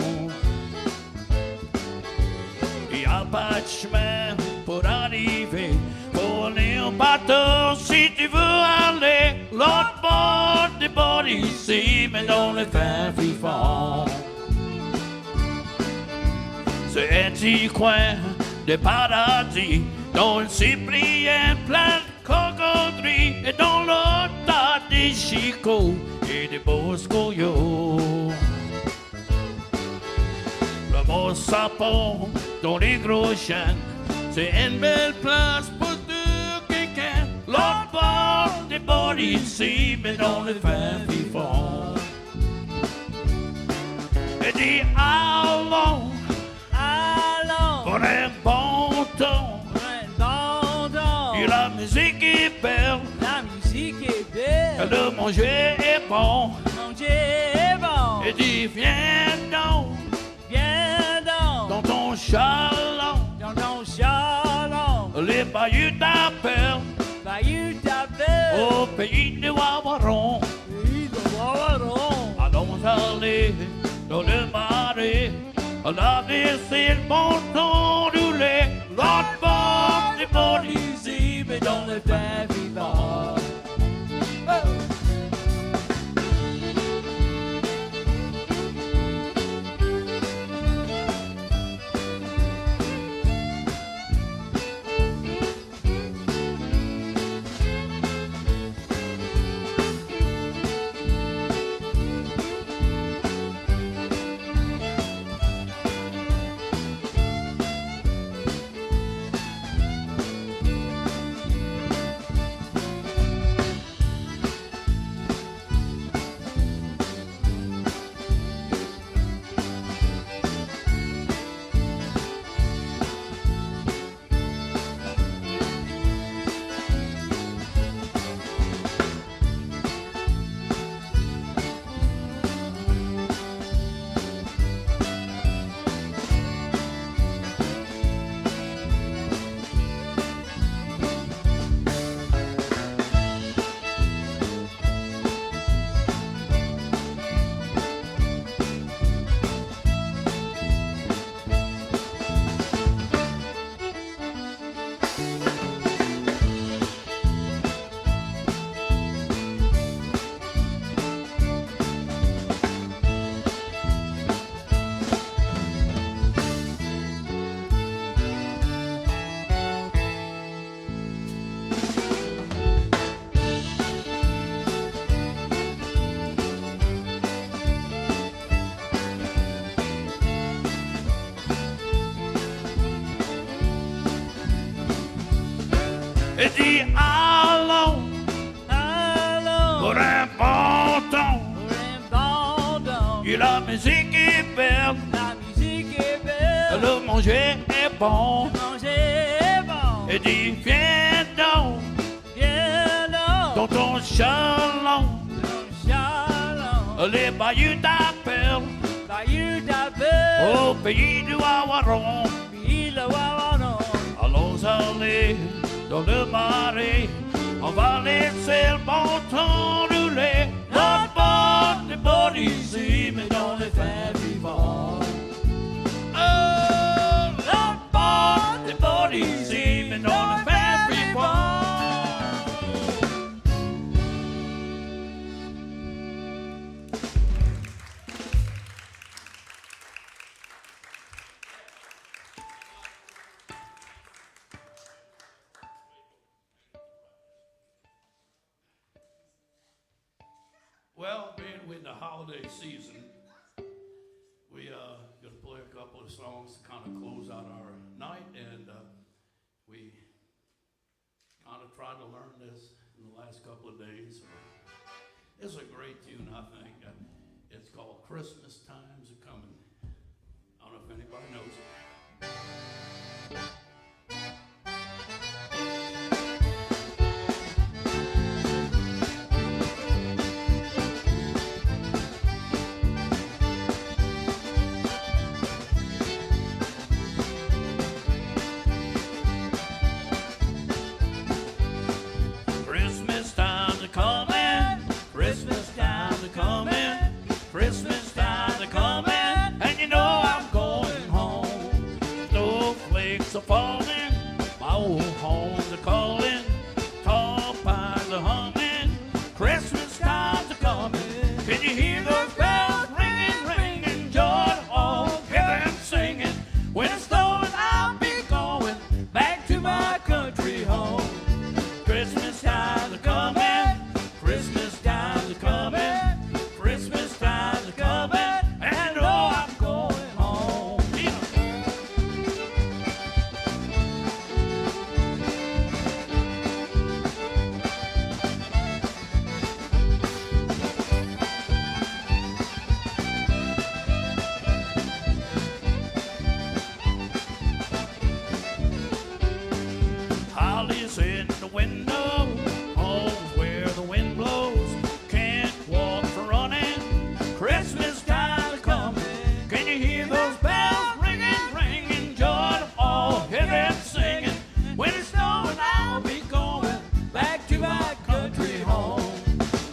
Il n'y a pas de chemin pour arriver. Faut aller en bateau si tu veux aller. L'autre bord de bord ici, mais dans le fin fond. C'est un petit coin de paradis, dans le cyprien plein de cocodris, et dans l'autre tas des chicots et des beaux scoyots. Le beau sapin dans les gros chênes, c'est une belle place pour deux quelqu'un. L'autre bord des bords ici, mais dans le fin fond. Et dis allons, pour un bon temps. Et la musique est belle, le manger est bon. Et dis viens donc, dans ton chaland, les bayous t'appellent, au pays de Wawaron. Allons aller dans le marais, la laisser le bon temps rouler. L'autre bord des bords ici, mais dans le fin vivant. et dit allons pour un bon temps. Et la musique est belle, le manger est bon. Et dit viens donc dans ton chalon, les bayous t'appellent au pays du Wawaron. Allons aller dans le marais, on va laisser le bon temps rouler. Notre bord n'est pas ici, mais dans les faits vivants. Oh, notre bord n'est pas ici, mais dans les faits vivants. Well, being with the holiday season, we gonna play a couple of songs to kind of close out our night, and we kind of tried to learn this in the last couple of days. It's a great tune, I think. It's called "Christmas Time's a Coming." I don't know if anybody knows it. Christmas time's a coming, Christmas time's a coming, Christmas time's a coming, and you know I'm going home. Snowflakes are falling, my old home's a calling, tall pines are humming, Christmas time's a coming. Can you hear those bells ringing, ringing, joy all hear them singing? When it's snowing, I'll be going back to my country home. Christmas time's a coming, Christmas time's a coming, Christmas time's a coming, and oh, I'm going home. Holly's in the window, home's where the wind blows. Can't walk for running, Christmas time's coming. Can you hear those bells ringing, ringing, joy to all, hear them singing? When it's snowing, I'll be going back to my country home.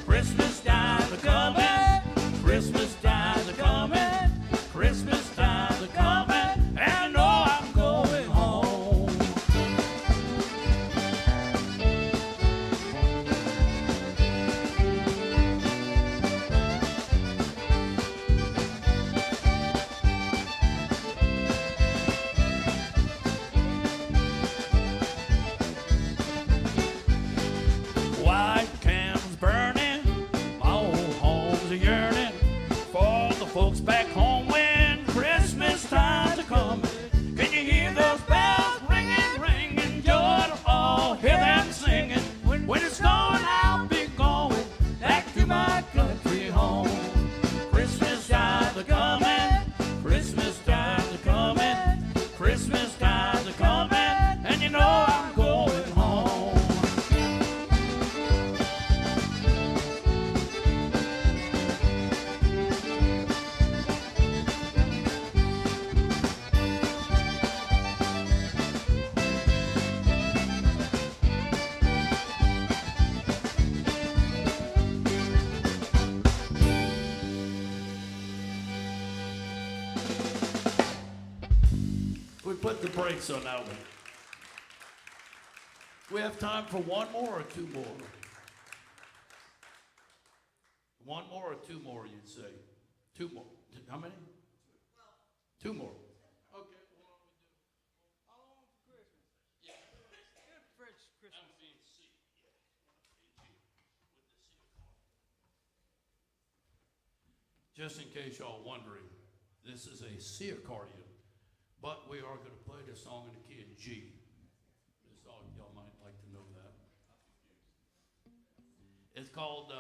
Christmas time's a coming, Christmas time's a coming, Christmas time's a coming, and oh, I'm going home. White candles burning, my old home's a yearning for the folks back home when Christmas time's a coming. Can you hear those bells ringing, ringing, joy to all, hear them singing? When it's snowing, I'll be going back to my country home. Christmas time's a coming, Christmas time's a coming, Christmas time's a coming, and you know I'm going home. We put the brakes on that one. We have time for one more or two more? One more or two more, you'd say? Two more. How many? Two more. Okay. Just in case y'all wondering, this is a C accordion, but we are going to play the song in the key of G. Just all y'all might like to know that. It's called,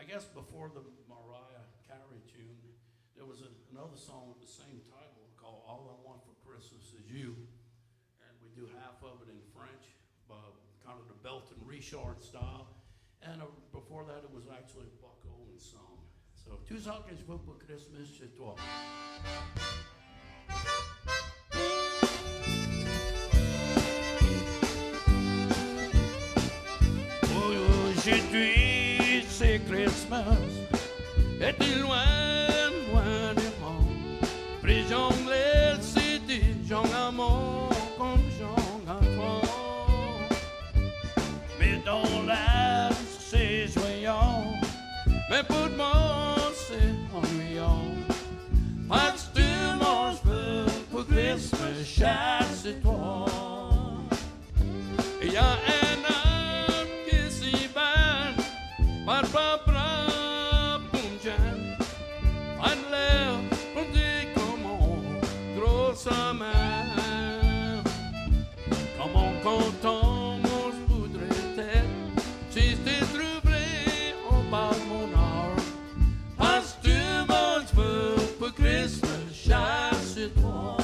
I guess before the Mariah Carey tune, there was another song with the same title called All I Want for Christmas Is You. And we do half of it in French, kind of the Belton Richard style. And before that, it was actually a Buck Owens song. So, tout ça que je veux pour Christmas chez toi. Aujourd'hui c'est Christmas et t'es loin, loin du monde. Pris j'anglais city, j'en amour comme j'en enfant. Mais dans la c'est joyeux, mais pour moi c'est ennuyant. Parce que tu manges peu pour Christmas, chasse c'est toi. Il y a un homme qui s'y bat, par propre punjan, un l'air pour dire comment trop sa main. Comment content mon voudrait être, si t'es trouvé au bas de mon art. Parce que tu manges peu pour Christmas, chasse toi.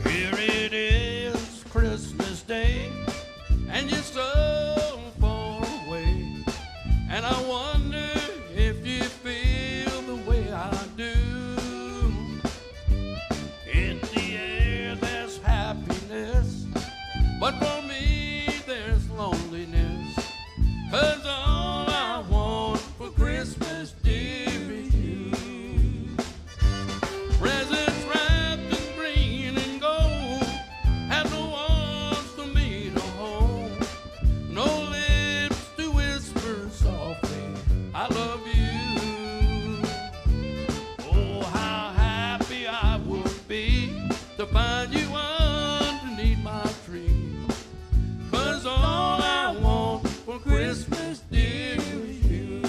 Here it is, Christmas Day, and you're so far away. And I wonder if you feel the way I do. In the air there's happiness, but for me there's loneliness. 'Cause all I want for Christmas, dear, is you. Presents wrapped in green and gold, have no arms for me to hold, no lips to whisper softly, I love you. Oh, how happy I would be to find you underneath my tree. 'Cause all I want for Christmas, dear, is you.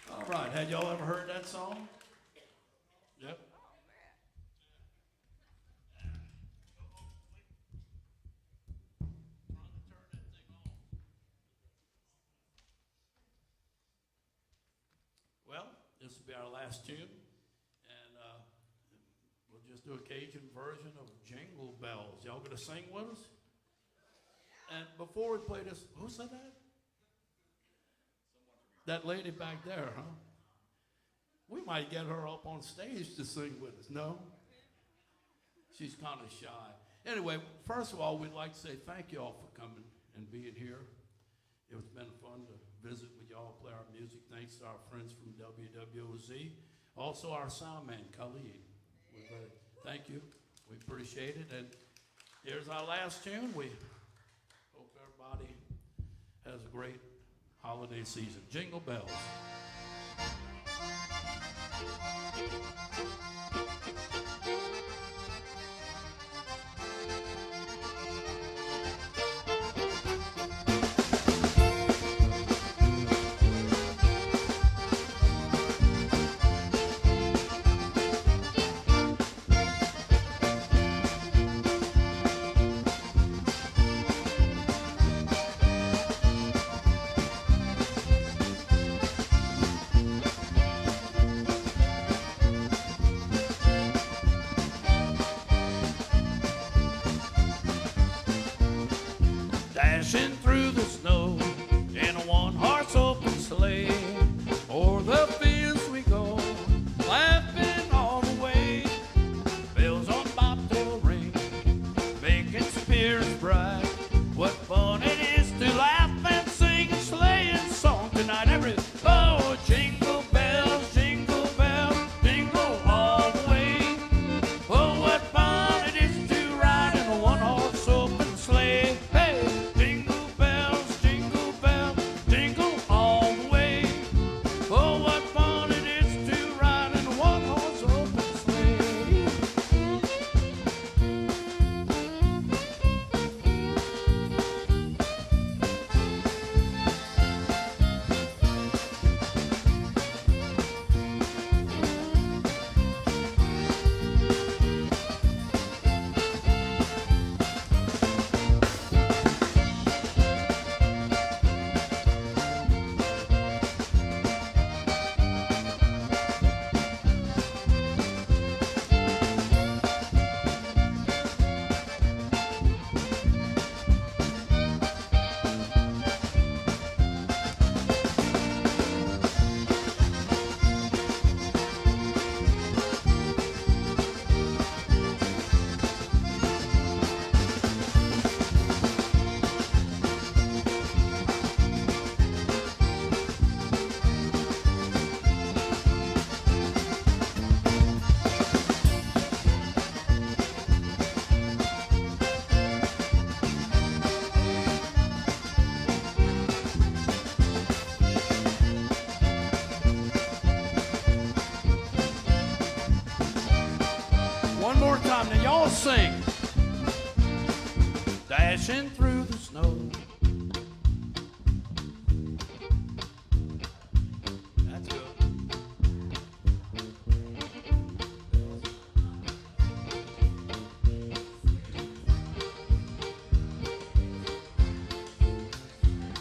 All right, had y'all ever heard that song? Yep. Well, this will be our last tune, and we'll just do a Cajun version of Jingle Bells. Y'all gonna sing with us? And before we play this, who said that? That lady back there, huh? We might get her up on stage to sing with us. No? She's kind of shy. Anyway, first of all, we'd like to say thank you all for coming and being here. It's been fun to visit with y'all play our music. Thanks to our friends from WWOZ. Also our sound man, Khalid. Thank you. We appreciate it. And here's our last tune. We hope everybody has a great holiday season. Jingle bells. Dashing through the snow in a one-horse open sleigh. O'er the fields we go, laughing all the way. Bells on bobtail ring, making spirits bright. What fun it is to laugh and sing a sleighing song tonight. Oh, jingle bells, jingle all the way. Oh, what fun it is to ride in a one-horse open sleigh. Hey! Jingle bells, jingle all the way. Oh, what fun it is to ride in a one-horse open sleigh. One more time, now y'all sing. Dashing through the snow. That's good.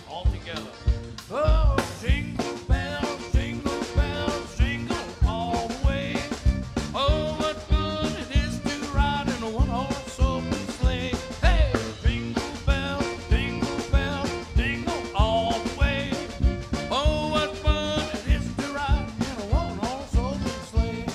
All together. Oh, jingle bells, jingle all the way. Oh, what fun it is to ride in a one-horse open sleigh. Hey, jingle bells, jingle all the way. Oh, what fun it is to ride in a one-horse open sleigh.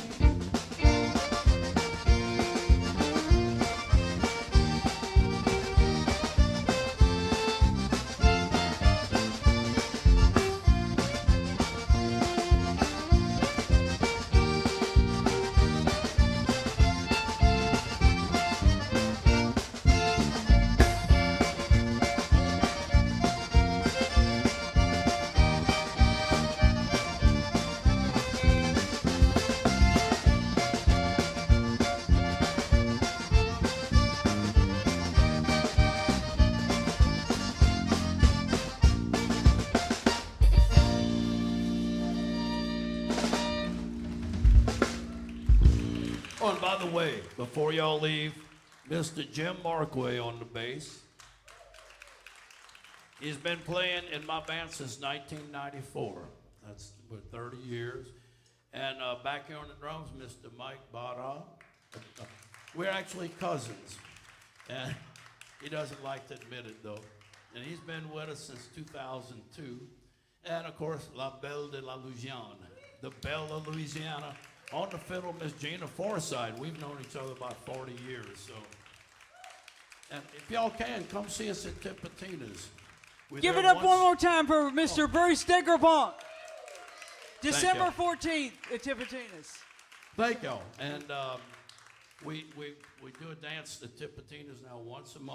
Oh, and by the way, before y'all leave, Mr. Jim Markway on the bass. He's been playing in my band since 1994. That's for 30 years. And back here on the drums, Mr. Mike Bada. We're actually cousins. And he doesn't like to admit it, though. And he's been with us since 2002. And, of course, La Belle de la Louisiane, the Belle of Louisiana. On the fiddle, Miss Gina Forsythe. We've known each other about 40 years, so. And if y'all can, come see us at Tipitina's. We Give there it up once- one more time for Mr. Bruce Daigrepont. December you. 14th at Tipitina's. Thank y'all. And we do a dance at Tipitina's now once a month.